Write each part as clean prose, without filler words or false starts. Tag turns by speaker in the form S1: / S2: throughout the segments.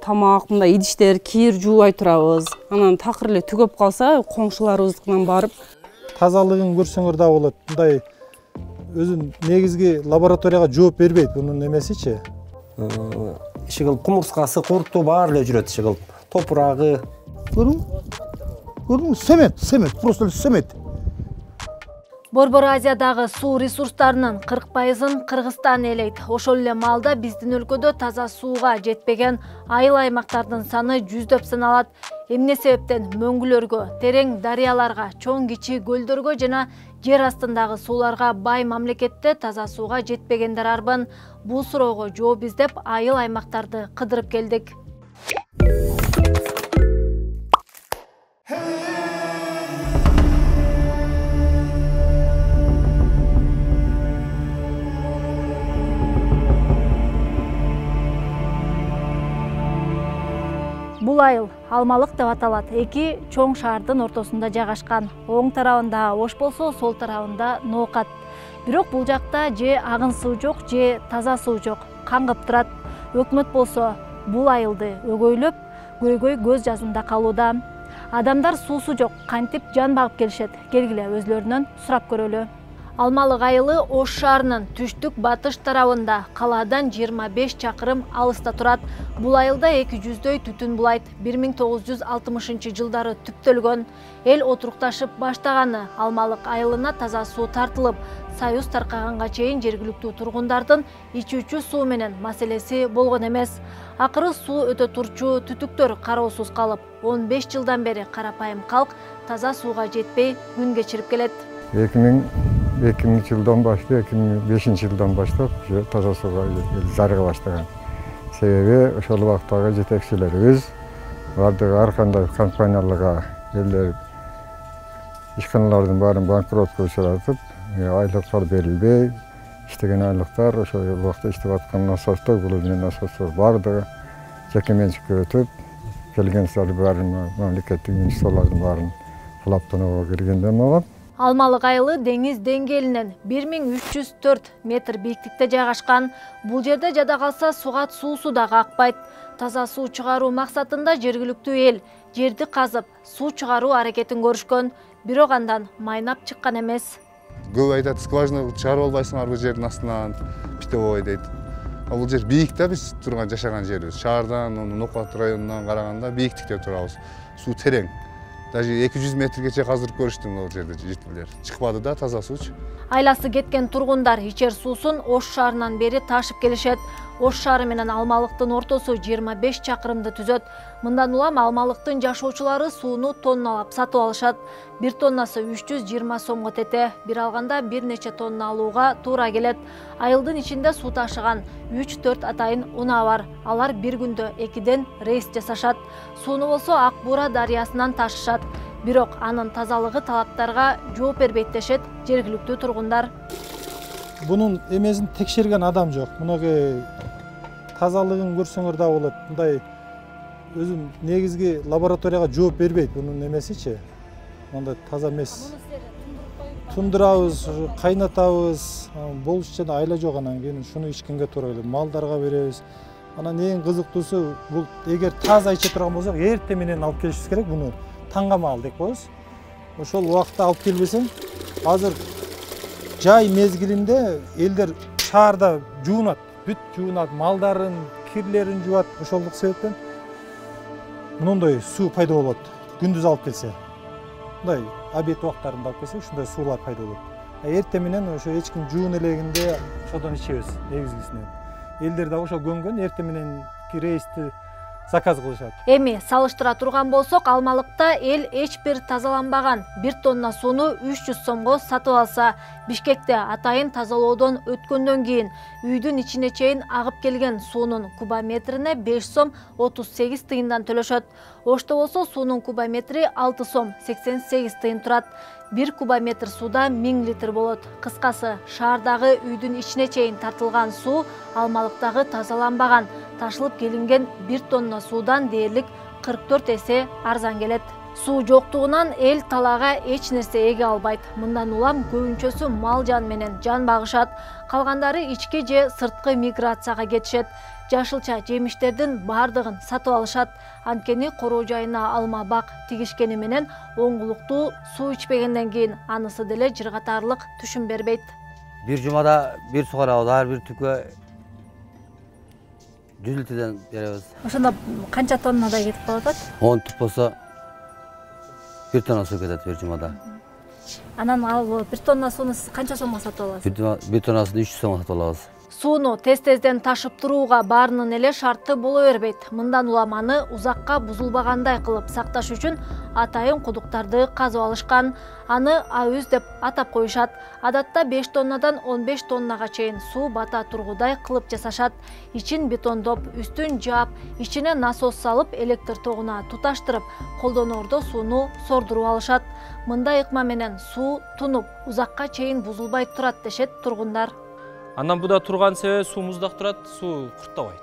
S1: тамак, мындай идиштер, кир жуубай турабыз. Анан такыр эле түгөп калса, коңшуларыбыздын барып
S2: тазалыгын көрсөңөр да болот. Мындай өзүн негизги лабораторияга жооп бербейт бунун эмесичи.
S3: Иши кылып кумурскасы, курту баары эле жүрөт иши кылып. Топурагы.
S2: Көрдүңүз, семет, просто семет.
S4: Борбор Азиядагы суу ресурстарынын 40%-ын Кыргызстан ээлейт. Ошол эле маалда биздин өлкөдө таза сууга жетпеген айыл аймактардын саны жүздөп саналат. Эмне себептен мөңгүлөргө, терең дарыяларга, чоң кичи көлдөргө жана жер астындагы сууларга бай мамлекетте таза сууга жетпегендер арбын? Бул суроого жооп издеп айыл аймактарды кыдырып келдик. Бул айыл Алмалык деп аталат. Эки чоң шаардын ортосунда жайгашкан. Оң тарабында Ош болсо, сол тарабында Ноокат. Бирок бул жакта же агын суу жок, же таза суу жок. Каңгып турат. Өкмөт болсо бул айылды өгөйлөп, көйгөй көз жазында калууда. Адамдар суусу жок, кантип жан багып келишет. Келгиле өзлөрүнөн сурап көрөлү. Алмалык айылы Ош шаарынын түштүк батыш тарабында, калаадан 25 чакырым алыста турат. Бул айылда 200дөй түтүн булайт. 1960-жылдары түптөлгөн. Эл отурукташып баштаганы Алмалык айылына таза суу тартылып, Союз таркаганга чейин жергиликтүү тургундардын ичүүчү суу менен маселеси болгон эмес. Акыры суу өтө турчу түтүктөр кароосуз калып, 15 жылдан бери карапайым калк таза сууга жетпей күн кечирип келет.
S5: 2000-жылдан баштап, 2005-жылдан баштап таза сууга зарыга баштаган. Себеби ошол убактагы жетекчилерибиз бардыгы ар кандай компанияларга элдер ишканалардын баарын банкротко учуратып, айлыктар берилбей, иштеген айлыктар ошол убакта иштеп аткан насостор, бул менен насостор бардыгы жеке менчикке өтүп, келген сары баарын мамлекеттик институттардын баарын кулаптанууга киргенден болгон.
S4: Алмалык айылы деңиз деңгээлинен 1304 метр бийиктикте жайгашкан. Бул жерде жада калса сугат суусу дагы акпайт. Таза суу чыгаруу максатында жергиликтүү эл жерди казып, суу чыгаруу аракетин көрүшкөн, бирок андан майнап чыккан эмес.
S6: Көп айтат, скважина чыгарып албайсыңар бул жердин астынан, питовой дейт. Бул жер бийик да, биз турган жашаган жерибиз. Шаардан, Ноокат районунан караганда бийиктикте турабыз. Суу терең. Даже 200 метргече каздырып көрүштүм ал жерде жителдер. Чыкпады да таза суучу.
S4: Айласы кеткен тургундар ичер суусун Ош шаарынан бери ташып келишет. Ош шаары менен Алмалыктын ортосу 25 чакырымды түзөт. Мындан улам Алмалыктын жашоочулары сууну тонналап сатып алышат. 1 тоннасы 320 сомго тете. Бир алганда бир нече тонна алууга туура келет. Айылдын ичинде суу ташыган 3-4 атайын унаа бар. Алар бир күндө 2ден рейс жасашат. Сууну болсо Ак Буура дарыясынан ташышат. Бирок анын тазалыгы талаптарга жооп бербейт дешет жергиликтүү тургундар.
S2: Бунун эмесин текшерген адам жок. Мунуга тазалыгын көрсөңөр да болот. Мындай өзүн негизги лабораторияга жооп бербейт бунун эмесичи. Мындай таза эмес. Тундурабыз, кайнатабыз, болушча да айла жок, анан кийин шуну ичкенге туура келет. Малдарга беребиз. Анан эң кызыктуусу, бул эгер таза иче турган болсок, эртең менен алып келишибиз керек буну. Таңга маал деп коебуз. Ошол убакта алып келбесең, азыр жай мезгилинде элдер шаарда жуунат, бүт жуунат, малдарын, кирлерин жуат. Ошолдук себептен мындай суу пайда болот. Күндүз алып келсе, мындай обед убактарында алып келсе, ушундай суулар пайда болот. Эртең менен ошо эч ким жуун элегинде ошодон ичебиз негизгисинен. Элдер да ошо көнгөн, эртең менен рейсти заказ кылышат.
S4: Эми салыштыра турган болсок, Алмалыкта эл эч бир тазаланбаган 1 тонна сууну 300 сомго сатып алса, Бишкекте атайын тазалоодон өткөндөн кийин үйдүн ичине чейин агып келген суунун кубометрине 5 сом 38 тыйындан төлөшөт. Ошто болсо суунун кубометри 6 сом 88 тыйын турат. 1 кубометр сууда 1000 литр болот. Кыскасы, шаардагы үйдүн ичине чейин тартылган суу Алмалыктагы тазаланбаган, ташылып келинген 1 тонна суудан дээрлик 44 эсе арзан келет. Суу жоктугунан эл талаага эч нерсе эге албайт. Мындан улам көбүнчөсү мал жан менен жан багышат. Калгандары ички же сырткы миграцияга кетишет. жашылча жемиштердин бардыгын сатып алышат. Анткени короо жайына алма бак тигишкени менен оңгулуктуу суу ичпегенден кийин анысы деле жыргатарлык түшүм бербейт.
S7: Bir jumada bir sukarabız, her bir tükü 100 litreden berебиз.
S4: Ошондо канча тоннада кетип калат?
S7: 10 tüp bolsa 1 tonna su кетет bir jumada.
S4: Анан ал 1 тонна сууну сиз канча сомго сатып аласыз?
S7: 1 tonnasını 300 сомго сатып алабыз.
S4: Сууну тез-тезден ташып турууга баарынын эле шарты боло бербейт. Мындан улам аны узакка бузулбагандай кылып сакташ үчүн атайын кудуктарды казып алышкан. Аны ауыз деп атап коюшат. Адатта 5 тоннадан 15 тоннага чейин суу бата тургудай кылып жасашат. Ичин бетондоп, үстүн жаап, ичине насос салып, электр тогуна туташтырып, колдоноордо сууну сордуруп алышат. Мындай ыкма менен суу тунуп, узакка чейин бузулбай турат дешет тургундар.
S8: Андан буда турган себеби суу муздак турат, суу курттабайт.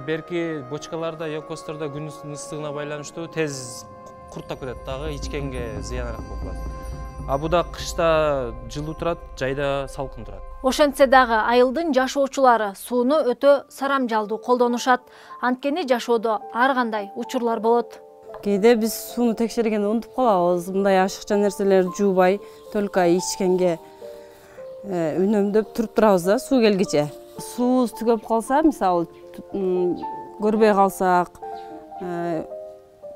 S8: Берки бочкаларда, ёкостарда күнүн ысыгына байланыштуу тез курттап кетет дагы, ичкенге зыяныраак болуп калат. Буда кышта жылуу турат, жайда салкын турат.
S4: Ошентсе дагы айылдын жашоочулары сууну өтө сарамжалдуу колдонушат. Анткени жашоодо ар кандай учурлар болот.
S1: Кейде биз сууну текшергенде унутуп калабыз. Мындай ашыкча нерселерди жуубай, только ичкенге үнөмдөп туруп турабыз да суу келгиче. Суубуз түгөп калса, мисалы көрбөй калсак,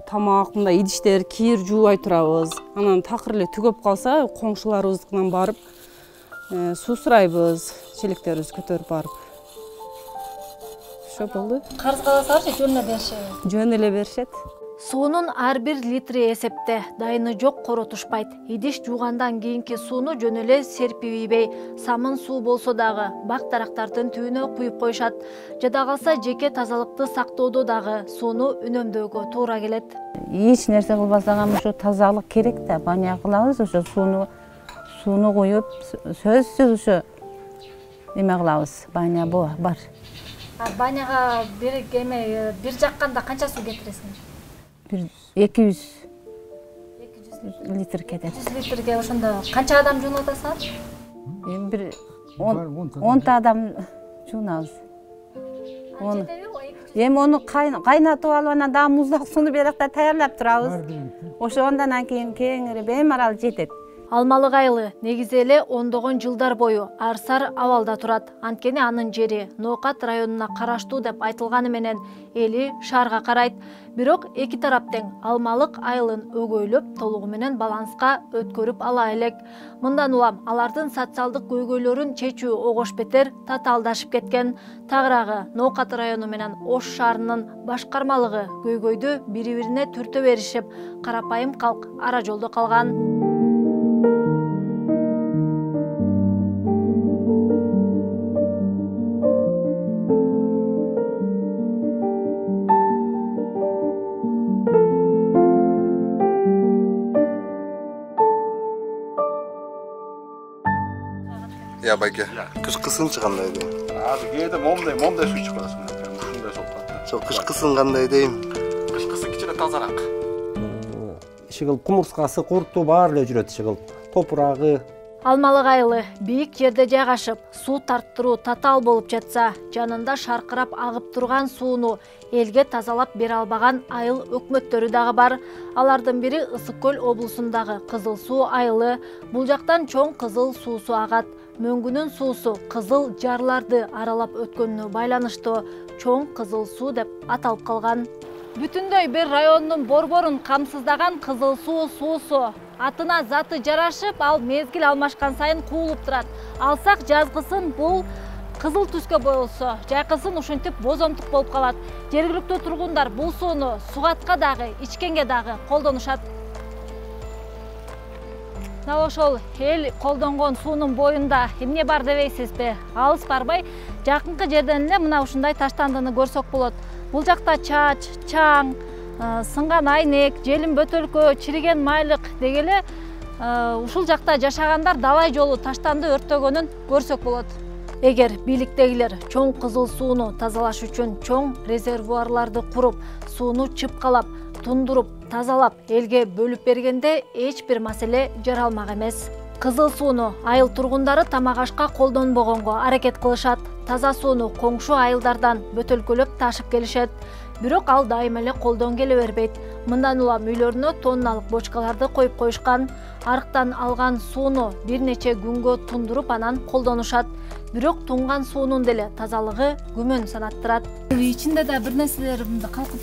S1: тамак, мындай идиштер, кийир жуубай турабыз. Анан такыр эле түгөп калса, коңшуларыбыздан барып суу сурайбыз, челектерибизди көтөрүп барып. Ошо болду.
S4: Карыз калсаңарчы жөн эле беришет.
S1: Жөн эле беришет.
S4: Суунун ар бир литри эсепте, дайыны жок коротушпайт. Идиш жуугандан кийинки сууну жөн эле серпип ийбей, самын суу болсо дагы бак дарактардын түбүнө куюп коюшат. Жада калса жеке тазалыкты сактоодо дагы сууну үнөмдөөгө туура келет.
S9: Эч нерсе кылбасак ham ошо тазалык керек да, баня кылабыз, ошо сууну коюп, сөзсүз ошо эме кылабыз, баня бар.
S4: Баняга бир жакканда канча суу кетиресиңер?
S9: 200 литр кетет.
S4: 100 литрге ошондо канча адам жуунат атасыңар?
S9: Бир 10 адам жуунабыз. Эми ону кайнатып алып анан дагы муздак сууну беракта даярдап турабыз. Ошо андан кийин кеңири беймарал жетет.
S4: Алмалык айылы негизи эле ондогон жылдар бою арсар абалда турат. Анткени анын жери Ноокат районуна караштуу деп айтылганы менен эли шаарга карайт. Бирок эки тарап тең Алмалык айылын өгөйлөп, толугу менен баланска өткөрүп ала элек. Мындан улам алардын социалдык көйгөйлөрүн чечүү огош бетер татаалдашып кеткен. Тагыраагы Ноокат району менен Ош шаарынын башкармалыгы көйгөйдү бири-бирине түртө беришип, карапайым калк ара жолдо калган.
S6: Ya байке, кышкысынчы кандай дейм?
S10: Кээде момдай суу ичип каласың. Ушундай соккатта.
S6: Жок, кышкысын кандай дейм?
S10: Кышкысы кичине тазараак.
S3: Иши кылып кумурскасы, курту баары эле жүрөт, иши кылып топурагы.
S4: Алмалык айылы бийик жерде жайгашып, суу тарттыруу татаал болуп жатса, жанында шаркырап агып турган сууну элге тазалап бере албаган айыл өкмөттөрү дагы бар. Алардын бири Ысык көл облусундагы Кызыл суу айылы. Бул жактан чоң кызыл суусу агат. Мөңгүнүн суусу кызыл жарларды аралап өткөнүнө байланыштуу чоң кызыл суу деп аталып калган. Бүтүндөй бир райондун борборун камсыздаган кызыл суу суусу атына заты жарашып, ал мезгил алмашкан сайын куулуп турат. Алсак жазгысын бул кызыл түскө боелсо, жайкысын ушинтип бозомтук болуп калат. Жергиликтүү тургундар бул сууну сугатка дагы, ичкенге дагы колдонушат. Мына ошол эл колдонгон суунун боюнда эмне бар дебейсизби? Алыс барбай, жакынкы жерден эле мына ушундай таштандыны көрсөк болот. Бул жакта чач, чаң, сынган айнек, желим бөтөлкө, чириген майлык дегеле ушул жакта жашагандар далай жолу таштанды өрттөгөнүн көрсөк болот. Эгер бийликтегилер чоң кызыл сууну тазалаш үчүн чоң резервуарларды куруп, сууну чыпкалап, тундуруп, тазалап, элге бөлүп бергенде эч бир маселе жаралмак эмес. Кызыл сууну айыл тургундары тамак ашка колдонбогонго аракет кылышат. таза сууну коңшу айылдардан бөтөлкөлөп ташып келишет. Бирок ал дайыма эле колдон келе бербейт. Мындан улам үйлөрүнө тонналык бочкаларды коюп коюшкан. Арыктан алган сууну бир нече күнгө тундуруп анан колдонушат. Бирок тунган суунун деле тазалыгы күмөн санаттырат.
S11: Ичинде да бир нерселер мындай калкып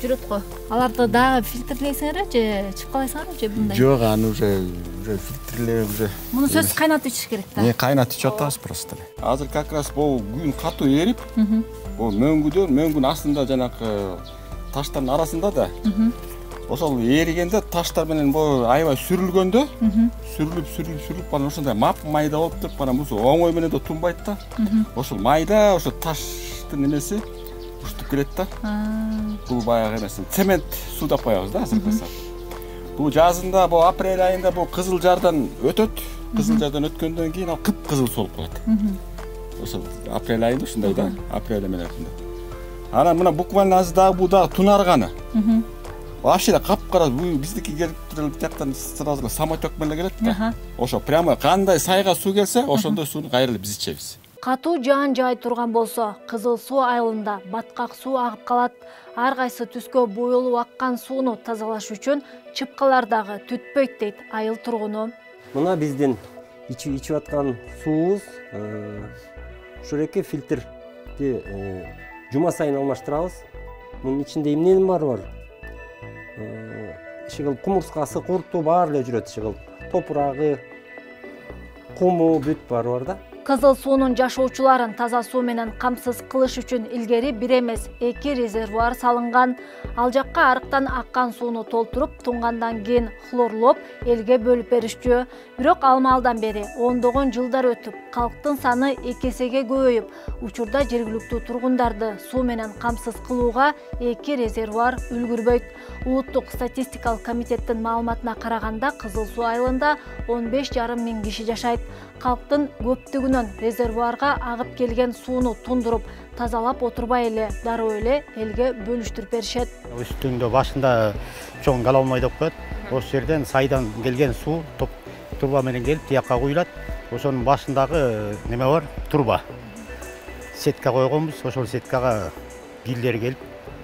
S11: жүрөт го. Аларды дагы фильтрлейсиңер же чыпкалайсыңар же мындай?
S12: Жок, аны уже фильтрлеп уже.
S11: Муну сөзсүз кайнатып ичиш керек да.
S12: Кайнатып ичип атабыз просто. Азыр как раз бул күн катуу эрип, бул мөңгүн астында жанакы таштардын арасында да. Ошол эригенде таштар менен бул аябай сүрүлгөндө, сүрүлүп анан ошондой майда болуп туруп, анан бул оңой менен да тунбайт да. Ошол майда, ошо таштын эмеси ушутуп келет да. Бул баягы эмеси цемент суу деп коебуз да азыркы. Бул жазында, бул апрель айында бул кызыл жардан өтөт. Кызыл жардан өткөндөн кийин ал кып-кызыл болуп калат. Ошол апрель айында ушундай да, апрель менен ушундай. Анан мына буквально азыр дагы бул дагы тунарганы. Вообще капкара биздики келип туруп жактан сразу самотек менен келет да. Ошо прямо кандай сайга суу келсе, ошондой сууну кайра эле биз ичебиз.
S4: Катуу жаан жай турган болсо, Кызыл суу айылында баткак суу агып калат. Ар кайсы түскө боелуп аккан сууну тазалаш үчүн чыпкалар дагы түтпөйт дейт айыл тургуну.
S3: Мына биздин ичип аткан суубуз ушуреке фильтрди жума сайын алмаштырабыз. Мунун ичинде эмненин баары бар? Иши кумурскасы, курту баары эле жүрөт. Иши топурагы, куму бүт баары бар да.
S4: Кызыл суунун жашоочуларын таза суу менен камсыз кылыш үчүн илгери бир эмес 2 резервуар салынган. Ал жакка арыктан аккан сууну толтуруп, тунгандан кийин хлорлоп, элге бөлүп беришчү. Бирок ал маалдан бери ондогон жылдар өтүп, калктын саны 2 эсеге көбөйүп, учурда жергиликтүү тургундарды суу менен камсыз кылууга 2 резервуар үлгүрбөйт. Улуттук статистикалык комитеттин маалыматына караганда, Кызыл суу айылында 15,5 миң киши жашайт. Калктын көптүгүнөн резервуарга агып келген сууну тундуруп, тазалап отурбай эле, дароо эле элге бөлүштүрүп беришет.
S13: Үстүндө башында чоң Галалмай деп коет. Ошол жерден сайдан келген суу турба менен келип тияка куюлат. Ошонун башындагы неме бар? Турба. Сетка койгонбуз, ошол сеткага бирлер келип,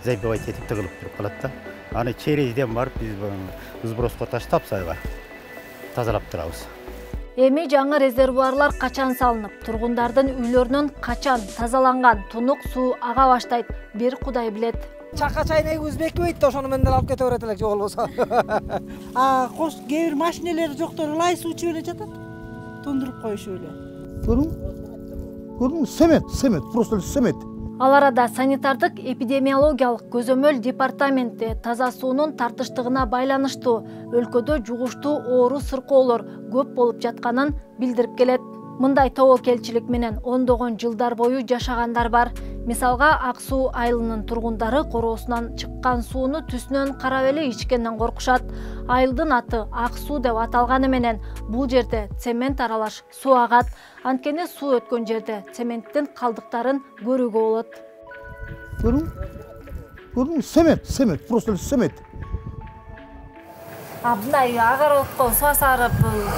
S13: забивать этип тыгылып туруп калат да. Аны черезден барып биз сброско таштап сайга тазалап турабыз.
S4: Эми жаңы резервуарлар качан салынып, тургундардын үйлөрүнүн качан тазаланган, тунук суу ага баштайт, бир Кудай билет.
S14: Чака чайнегибиз бекибейт да, ошону менен алып кете берет элек жок болбосо. Кош кээ бир машинелери жоктор ылай суу ичип эле жатат. Тундуруп коюшуп эле.
S2: Көрдүңүз? Семет, просто семет.
S4: Ал арада санитардык эпидемиологиялык көзөмөл департаменти таза суунун тартыштыгына байланыштуу өлкөдө жугуштуу оору сыркоолор көп болуп жатканын билдирип келет. Мындай тобокелчилик менен ондогон жылдар бою жашагандар бар. Мисалга, Ак суу айылынын тургундары короосунан чыккан сууну түсүнөн карап эле ичкенден коркушат. Айылдын аты Ак суу деп аталганы менен бул жерде цемент аралаш суу агат. Анткени суу өткөн жерде цементтин калдыктарын көрүүгө болот.
S2: Көрдүңүз? Семет, просто семет.
S11: Мындай огородко суу сарып,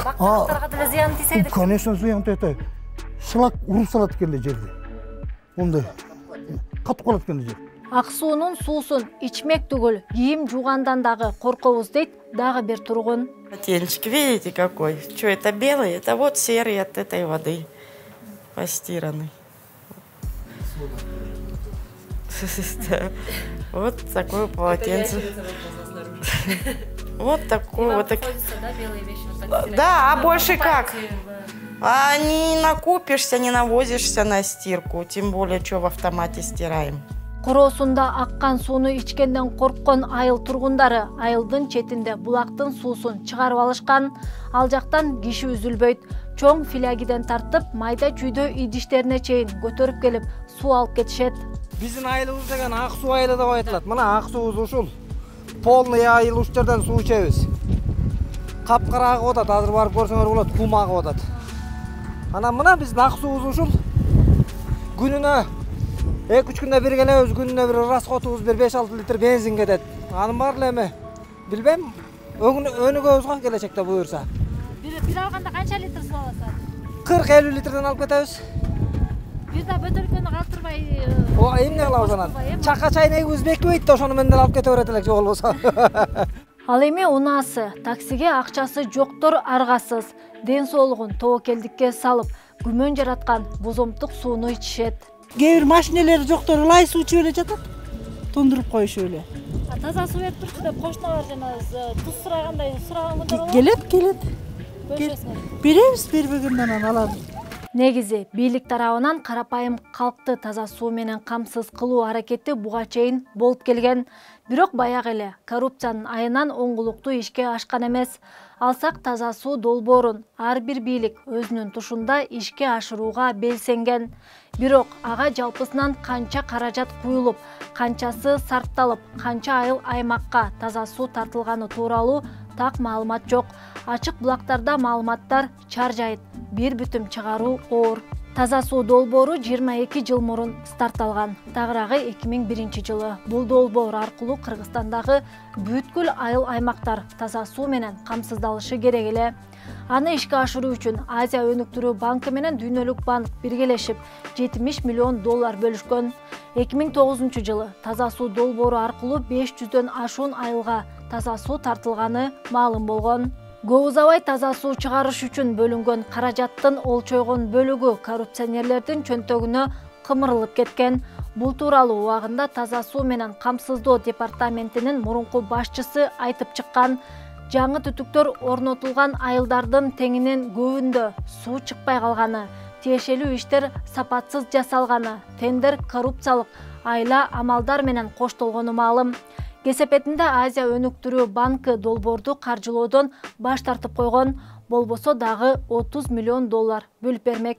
S11: бактарларга деле зыян тийсейди.
S2: Конечно, зыян тийет. Шылак уруп салат экенде жерди. Ондай катып калат экен жер.
S4: Ак суунун суусун ичмек түгүл, кийим жуугандан дагы коркобуз дейт дагы бир тургун.
S15: Котельчик, видите какой? Что это белый? Это вот серый от этой воды постиранный. Вот такое полотенце. Вот такой вот. Да, а больше как? А не накупишься, не навозишься на стирку, тем более, что в автомате стираем.
S4: Короосунда аккан сууну ичкенден корккон айыл тургундары айылдын четинде булактын суусун чыгарып алышкан. Ал жактан киши үзүлбөйт. Чоң филягиден тартып, майда чүйдө идиштерине чейин көтөрүп келип суу алып кетишет.
S14: Биздин айылыбыз деген Ак суу айылы деп айтылат. Мына Ак суубуз ушул. Полный айыл уч жерден суу ичебиз. Капкара агып атат, азыр барып көрсөңөр болот, кум агып атат. Анан мына биздин Ак суубуз ушул. Күнүнө 2-3 күндө бир келебиз, күнүнө бир расходубуз бир 5-6 литр бензин кетет. Анын баары эле эме билбейм, өнүгөбүз го келечекте буюрса.
S11: Бир алганда канча литр суу аласыз?
S14: 40-50 литрден алып кетебиз.
S11: Бир да бөтөлкөнү калтырбай.
S14: Эмне кылабыз анан? Чакка чайнек үзбек бейт да ошону менден алып кете берет элек жок болбосо.
S4: Ал эми унаасы, таксиге акчасы жоктор аргасыз, ден соолугун тобокелдикке салып, күмөн жараткан бозомтук сууну ичишет.
S16: Кээ бир машинелери жоктор ылай суу ичип эле жатат. Тондуруп коюшуп эле.
S11: Таза суу берип турчу деп кошуналар жана туз сурагандай сураган күндөр болобу?
S16: Келет. Беребиз, бербегенде анан алабыз.
S4: Негизи бийлик тарабынан карапайым калкты таза суу менен камсыз кылуу аракети буга чейин болуп келген. Бирок баягы эле коррупциянын айынан оңгулуктуу ишке ашкан эмес. Алсак таза суу долбоорун ар бир бийлик өзүнүн тушунда ишке ашырууга белсенген. Бирок ага жалпысынан канча каражат куюлуп, канчасы сарпталып, канча айыл аймакка таза суу тартылганы тууралуу так маалымат жок. Ачык булактарда маалыматтар чаржайт, бир бүтүм чыгаруу оор. Таза суу долбоору 22 жыл мурун старт алган. Тагыраагы 2001 жылы. Бул долбоор аркылуу Кыргызстандагы бүткүл айыл аймактар таза суу менен камсыздалышы керек эле. Аны ишке ашыруу үчүн Азия өнүктүрүү банкы менен Дүйнөлүк банк биргелешип $70 миллион бөлүшкөн. 2009 жылы таза суу долбоору аркылуу 500дөн ашуун айылга таза суу тартылганы маалым болгон. Көп узабай таза суу чыгарыш үчүн бөлүнгөн каражаттын олчойгон бөлүгү коррупционерлердин чөнтөгүнө кымырылып кеткен. Бул тууралуу убагында таза суу менен камсыздоо департаментинин мурунку башчысы айтып чыккан. Жаңы түтүктөр орнотулган айылдардын теңинин көбүндө суу чыкпай калганы, тиешелүү иштер сапатсыз жасалганы, тендер коррупциялык айла амалдар менен коштолгону маалым. Кесепетинде Азия өнүктүрүү банкы долбоорду каржылоодон баш тартып койгон, болбосо дагы $30 миллион бөлүп бермек.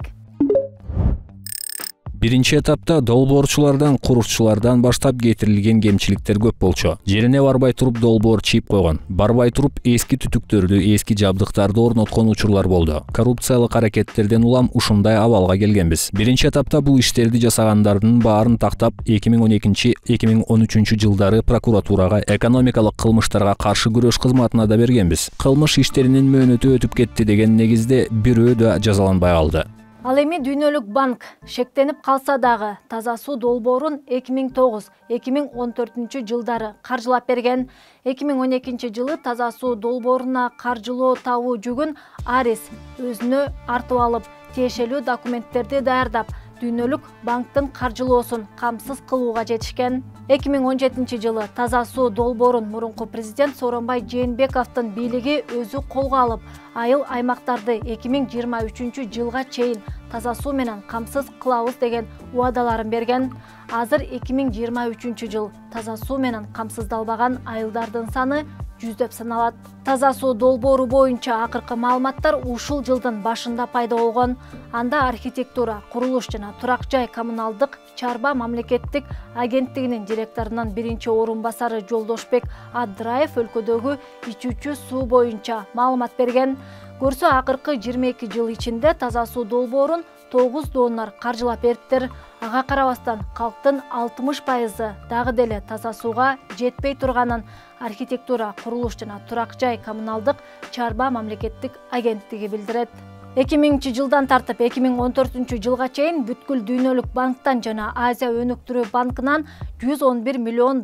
S17: Биринчи этапта долбоорчулардан, курушчулардан баштап кетирилген кемчиликтер көп болчу. Жерине барбай туруп долбоор чийип койгон. Барбай туруп эски түтүктөрдү, эски жабдыктарды орноткон учурлар болду. Коррупциялык аракеттерден улам ушундай абалга келгенбиз. Биринчи этапта бул иштерди жасагандардын баарын тактап 2012-2013 жылдары прокуратурага экономикалык кылмыштарга каршы күрөш кызматына да бергенбиз. Кылмыш иштеринин мөөнөтү өтүп кетти деген негизде бирөө да жазаланбай калды.
S4: Ал эми Дүйнөлүк банк шектенип калса дагы таза суу долбоорун 2009-2014 жылдары каржылап берген. 2012 жылы таза суу долбооруна каржылоо табуу жүгүн Арис өзүнө артып алып, тиешелүү документтерди даярдап, Дүйнөлүк банктын каржылоосун камсыз кылууга жетишкен. 2017 жылы таза суу долбоорун мурунку президент Сооронбай Жээнбековдун бийлиги өзү колго алып, айыл аймактарды 2023 жылга чейин таза суу менен камсыз кылабыз деген убадаларын берген. Азыр 2023 жыл таза суу менен камсыздалбаган айылдардын саны 100 саналат. Таза суу долбоору боюнча акыркы маалыматтар ушул жылдын башында пайда болгон. Анда архитектура, курулуш жана турак жай коммуналдык чарба мамлекеттик агенттигинин директорунун биринчи орун басары Жолдошбек Аддыраев өлкөдөгү ичүүчү суу боюнча маалымат берген. Көрсө акыркы 22 жыл ичинде таза суу долбоорун 9 донор каржылап бериптир. Ага карабастан калктын 60% дагы деле таза сууга жетпей турганын архитектура, курулуш жана турак жай коммуналдык чарба мамлекеттик агенттиги билдирет. 2000 жылдан тартып 2014 жылга чейин бүткүл Дүйнөлүк банктан жана Азия өнүктүрүү банкынан $111 миллион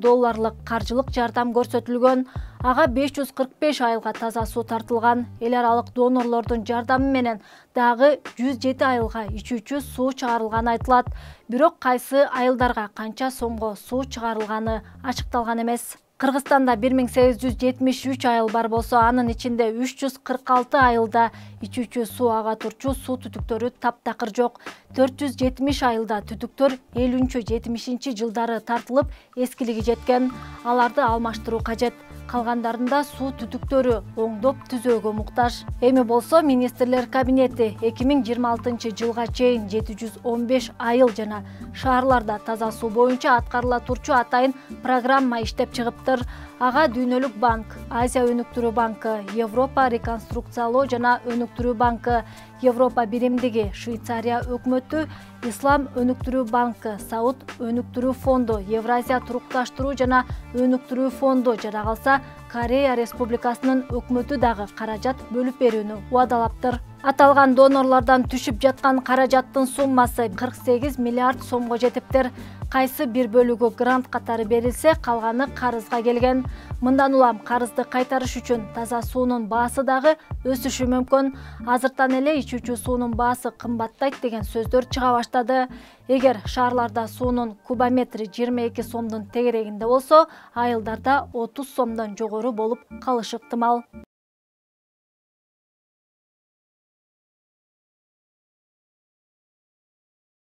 S4: каржылык жардам көрсөтүлгөн. Ага 545 айылга таза суу тартылган. Эл аралык донорлордун жардамы менен дагы 107 айылга ичүүчү суу чыгарылганы айтылат. Бирок кайсы айылдарга канча сомго суу чыгарылганы ачыкталган эмес. Кыргызстанда 1873 айыл бар болсо, анын ичинде 346 айылда ичүүчү суу ага турчу суу түтүктөрү таптакыр жок. 470 айылда түтүктөр 50-70 жылдары тартылып, эскилиги жеткен. Аларды алмаштыруу кажет. Калгандарында суу түтүктөрү оңдоп түзөөгө муктаж. Эми болсо министрлер кабинети 2026 жылга чейин 715 айыл жана шаарларда таза суу боюнча аткарыла турчу атайын программа иштеп чыгыптыр. Ага Дүйнөлүк банк, Азия өнүктүрүү банкы, Европа реконструкциялоо жана өнүктүрүү банкы, Европа биримдиги, Швейцария өкмөтү, Ислам өнүктүрүү банкы, Сауд өнүктүрүү фонду, Евразия турукташтыруу жана өнүктүрүү фонду жана калса Корея Республикасынын өкмөтү дагы каражат бөлүп берүүнү убадалаптыр. Аталган донорлордон түшүп жаткан каражаттын суммасы 48 миллиард сомго жетиптир. Кайсы бир бөлүгү грант катары берилсе, калганы карызга келген. Мындан улам карызды кайтарыш үчүн таза суунун баасы дагы өсүшү мүмкүн. Азыртан эле ичүүчү суунун баасы кымбаттайт деген сөздөр чыга баштады. Эгер шаарларда суунун кубометри 22 сомдун тегерегинде болсо, айылдарда 30 сомдон жогору болуп калышы ыктымал.